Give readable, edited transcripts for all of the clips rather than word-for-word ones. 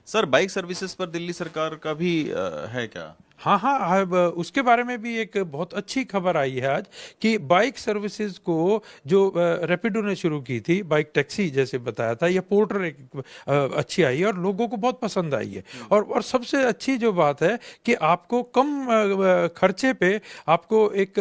Sir, bike services पर दिल्ली सरकार का भी है क्या? हाँ हाँ, अब उसके बारे में भी एक बहुत अच्छी खबर आई है आज कि बाइक सर्विसेज को जो रैपिडो ने शुरू की थी, बाइक टैक्सी जैसे बताया था, या पोर्टर एक अच्छी आई है और लोगों को बहुत पसंद आई है। और सबसे अच्छी जो बात है कि आपको कम खर्चे पे आपको एक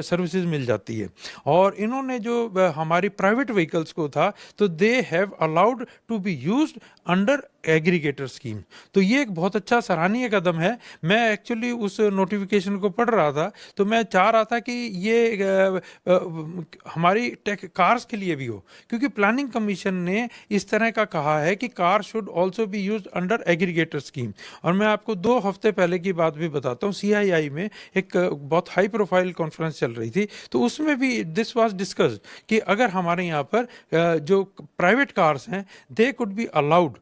सर्विसेज मिल जाती है। और इन्होंने जो हमारी प्राइवेट व्हीकल्स को था, तो they have allowed to be used under aggregator scheme. तो ये एक बहुत अच्छा सराहनीय कदम है। मैं एक्चुअली उस नोटिफिकेशन को पढ़ रहा था, तो मैं चाह रहा था कि ये हमारी टेक कार्स के लिए भी हो, क्योंकि प्लानिंग कमीशन ने इस तरह का कहा है कि car should also be used under aggregator scheme. और मैं आपको 2 हफ्ते पहले की बात भी बताता हूँ, सीआईआई में एक बहुत हाई प्रोफाइल कॉन्फ्रेंस चल रही थी, तो उसमें भी दिस वाज डिस्कस्ड कि अगर हमारे यहाँ पर जो प्राइवेट कार्स हैं, they could be allowed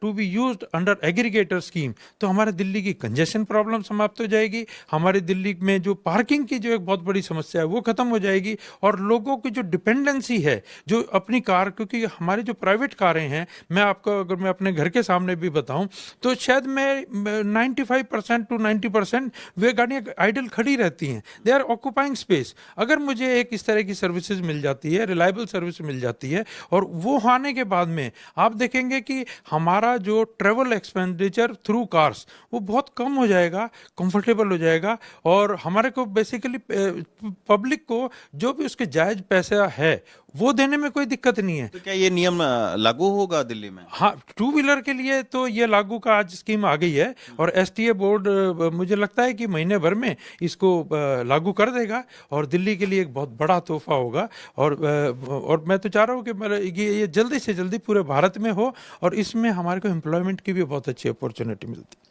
to be used under aggregator scheme, तो हमारे दिल्ली की कंजेशन प्रॉब्लम समाप्त हो जाएगी, हमारे दिल्ली में जो पार्किंग की जो एक बहुत बड़ी समस्या है वो खत्म हो जाएगी, और लोगों की जो डिपेंडेंसी है जो अपनी कार, क्योंकि हमारी जो प्राइवेट कारें हैं, मैं आपको अगर मैं अपने घर के सामने भी बताऊं, तो शायद मैं 95% टू 90% वे गाड़ियां आइडल खड़ी रहती हैं, दे आर ऑक्यूपाइंग स्पेस। अगर मुझे एक इस तरह की सर्विसेज मिल जाती है, रिलायबल सर्विस मिल जाती है, और वो आने के बाद में आप देखेंगे कि हमारा जो ट्रेवल एक्सपेंडिचर थ्रू कार्स वो बहुत कम हो जाएगा, कंफर्टेबल हो जाएगा, और हमारे को बेसिकली पब्लिक को जो भी उसके जायज पैसा है वो देने में कोई दिक्कत नहीं है। तो क्या ये नियम लागू होगा दिल्ली में? हाँ, टू व्हीलर के लिए तो ये लागू का आज स्कीम आ गई है, और एसटीए बोर्ड मुझे लगता है कि महीने भर में इसको लागू कर देगा, और दिल्ली के लिए एक बहुत बड़ा तोहफा होगा। और मैं तो चाह रहा हूँ कि ये जल्दी से जल्दी पूरे भारत में हो, और इसमें हमारे को एम्प्लॉयमेंट की भी बहुत अच्छी अपॉर्चुनिटी मिलती है।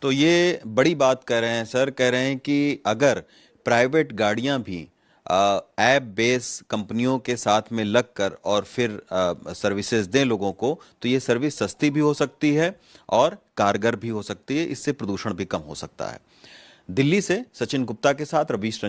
तो ये बड़ी बात कह रहे हैं सर, कह रहे हैं कि अगर प्राइवेट गाड़ियां भी ऐप बेस कंपनियों के साथ में लगकर और फिर सर्विसेज दें लोगों को, तो ये सर्विस सस्ती भी हो सकती है और कारगर भी हो सकती है, इससे प्रदूषण भी कम हो सकता है। दिल्ली से सचिन गुप्ता के साथ रवीश